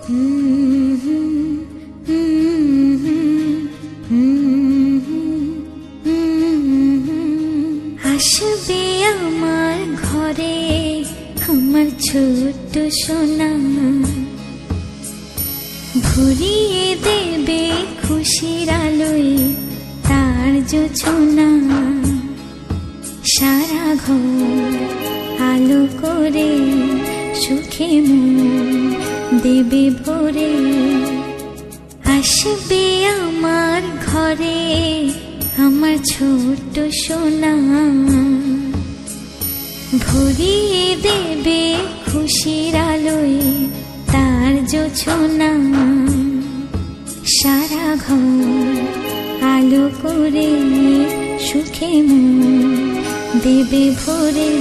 আসবে আমার ঘরে আমার ছোট্ট সোনা, ভরিয়ে দেবে খুশির আলোয় তার জোছনা। সারা ঘর আলো করে সুখে মন দেবে ভরে। আসবে আমার ঘরে আমার ছোট্ট সোনা, ভরিয়ে দেবে খুশির আলোয় তার জোছনা। সারা ঘর আলো করে সুখে মন দেবে ভরে।